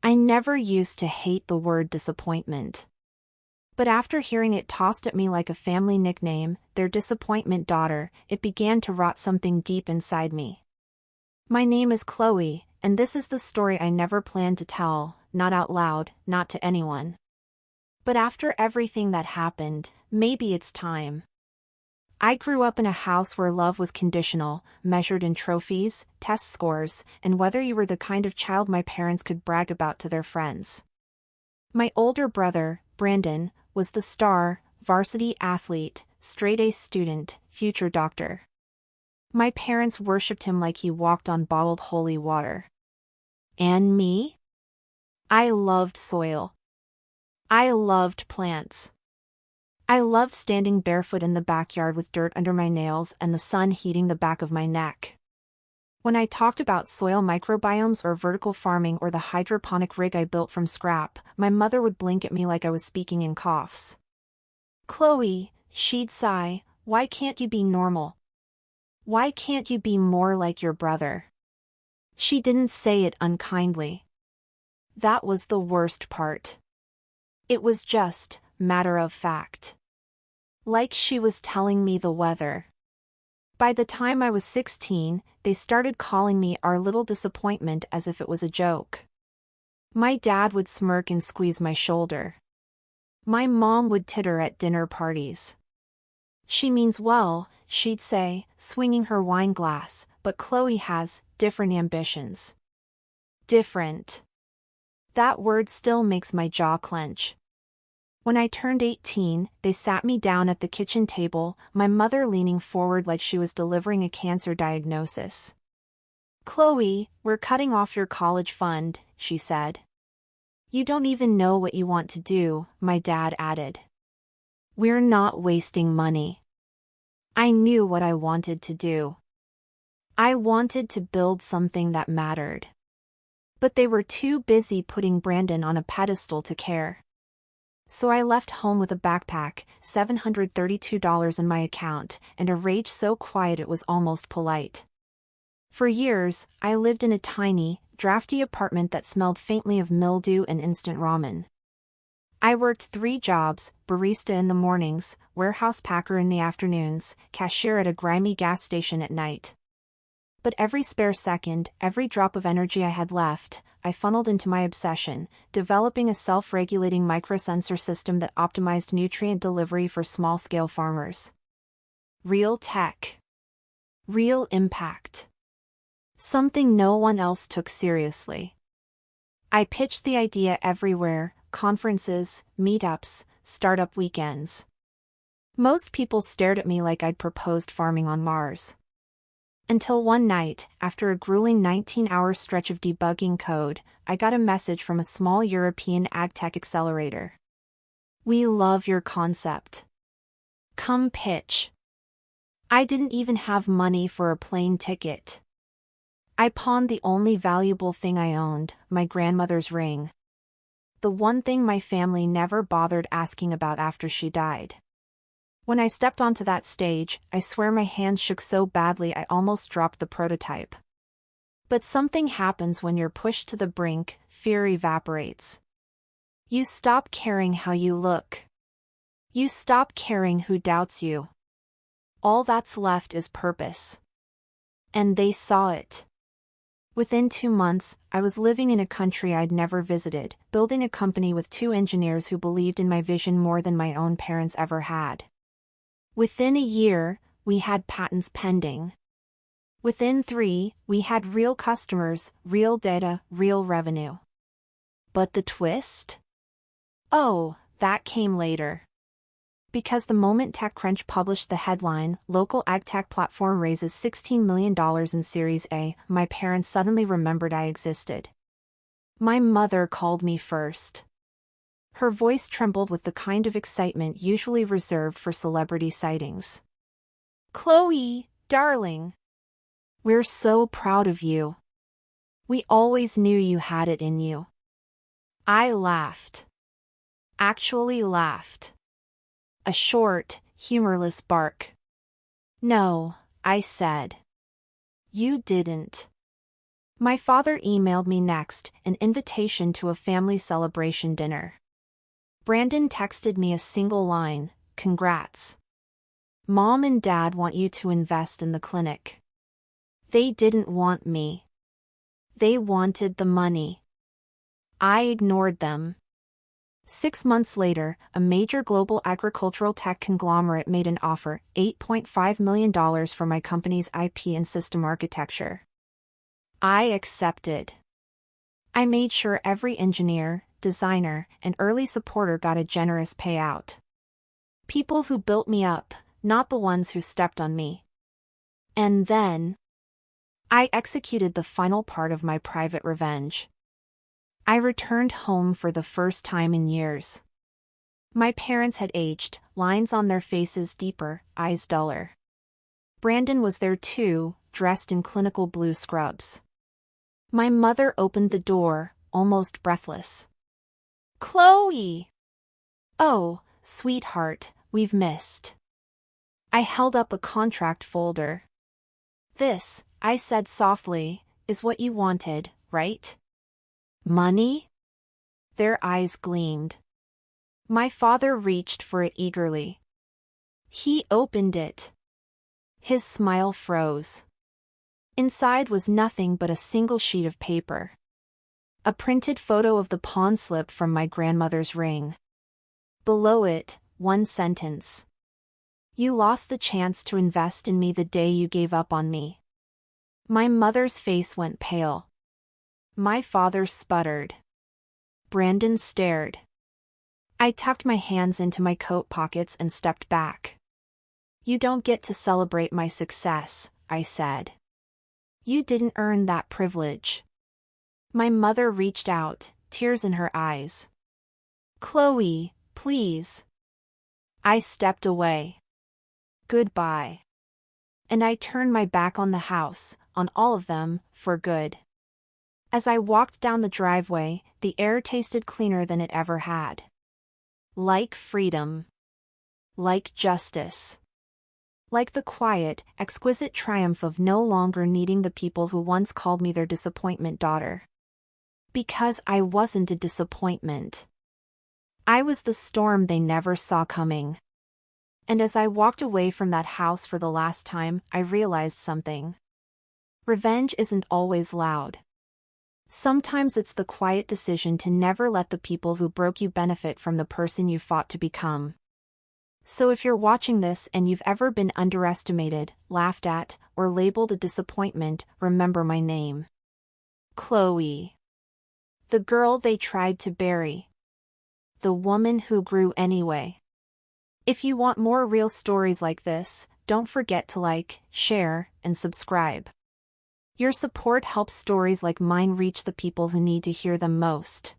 I never used to hate the word disappointment. But after hearing it tossed at me like a family nickname, their disappointment daughter, it began to rot something deep inside me. My name is Chloe, and this is the story I never planned to tell, not out loud, not to anyone. But after everything that happened, maybe it's time. I grew up in a house where love was conditional, measured in trophies, test scores, and whether you were the kind of child my parents could brag about to their friends. My older brother, Brandon, was the star, varsity athlete, straight-A student, future doctor. My parents worshipped him like he walked on bottled holy water. And me? I loved soil. I loved plants. I loved standing barefoot in the backyard with dirt under my nails and the sun heating the back of my neck. When I talked about soil microbiomes or vertical farming or the hydroponic rig I built from scrap, my mother would blink at me like I was speaking in coughs. Chloe, she'd sigh, why can't you be normal? Why can't you be more like your brother? She didn't say it unkindly. That was the worst part. It was just, matter of fact. Like she was telling me the weather. By the time I was 16, they started calling me our little disappointment as if it was a joke. My dad would smirk and squeeze my shoulder. My mom would titter at dinner parties. She means well, she'd say, swinging her wine glass, but Chloe has different ambitions. Different. That word still makes my jaw clench. When I turned 18, they sat me down at the kitchen table, my mother leaning forward like she was delivering a cancer diagnosis. Chloe, we're cutting off your college fund, she said. You don't even know what you want to do, my dad added. We're not wasting money. I knew what I wanted to do. I wanted to build something that mattered. But they were too busy putting Brandon on a pedestal to care. So I left home with a backpack, $732 in my account, and a rage so quiet it was almost polite. For years, I lived in a tiny, drafty apartment that smelled faintly of mildew and instant ramen. I worked 3 jobs, barista in the mornings, warehouse packer in the afternoons, cashier at a grimy gas station at night. But every spare second, every drop of energy I had left, I funneled into my obsession, developing a self-regulating microsensor system that optimized nutrient delivery for small-scale farmers. Real tech. Real impact. Something no one else took seriously. I pitched the idea everywhere, conferences, meetups, startup weekends. Most people stared at me like I'd proposed farming on Mars. Until one night, after a grueling 19-hour stretch of debugging code, I got a message from a small European AgTech accelerator. We love your concept. Come pitch. I didn't even have money for a plane ticket. I pawned the only valuable thing I owned, my grandmother's ring. The one thing my family never bothered asking about after she died. When I stepped onto that stage, I swear my hands shook so badly I almost dropped the prototype. But something happens when you're pushed to the brink, fear evaporates. You stop caring how you look. You stop caring who doubts you. All that's left is purpose. And they saw it. Within 2 months, I was living in a country I'd never visited, building a company with 2 engineers who believed in my vision more than my own parents ever had. Within a year, we had patents pending. Within 3, we had real customers, real data, real revenue. But the twist? Oh, that came later. Because the moment TechCrunch published the headline, local AgTech platform raises $16 million in Series A, my parents suddenly remembered I existed. My mother called me first. Her voice trembled with the kind of excitement usually reserved for celebrity sightings. Chloe, darling. We're so proud of you. We always knew you had it in you. I laughed. Actually laughed. A short, humorless bark. No, I said. You didn't. My father emailed me next, an invitation to a family celebration dinner. Brandon texted me a single line, "Congrats. Mom and Dad want you to invest in the clinic." They didn't want me. They wanted the money. I ignored them. 6 months later, a major global agricultural tech conglomerate made an offer, $8.5 million for my company's IP and system architecture. I accepted. I made sure every engineer, designer, and early supporter got a generous payout. People who built me up, not the ones who stepped on me. And then I executed the final part of my private revenge. I returned home for the first time in years. My parents had aged, lines on their faces deeper, eyes duller. Brandon was there too, dressed in clinical blue scrubs. My mother opened the door, almost breathless. "Chloe!" "Oh, sweetheart, we've missed." I held up a contract folder. "This," I said softly, "is what you wanted, right?" "Money?" Their eyes gleamed. My father reached for it eagerly. He opened it. His smile froze. Inside was nothing but a single sheet of paper. A printed photo of the pawn slip from my grandmother's ring. Below it, one sentence. "You lost the chance to invest in me the day you gave up on me." My mother's face went pale. My father sputtered. Brandon stared. I tucked my hands into my coat pockets and stepped back. "You don't get to celebrate my success," I said. "You didn't earn that privilege." My mother reached out, tears in her eyes. "Chloe, please." I stepped away. "Goodbye." And I turned my back on the house, on all of them, for good. As I walked down the driveway, the air tasted cleaner than it ever had. Like freedom. Like justice. Like the quiet, exquisite triumph of no longer needing the people who once called me their disappointment daughter. Because I wasn't a disappointment. I was the storm they never saw coming. And as I walked away from that house for the last time, I realized something. Revenge isn't always loud. Sometimes it's the quiet decision to never let the people who broke you benefit from the person you fought to become. So if you're watching this and you've ever been underestimated, laughed at, or labeled a disappointment, remember my name. Chloe. The girl they tried to bury. The woman who grew anyway. If you want more real stories like this, don't forget to like, share, and subscribe. Your support helps stories like mine reach the people who need to hear them most.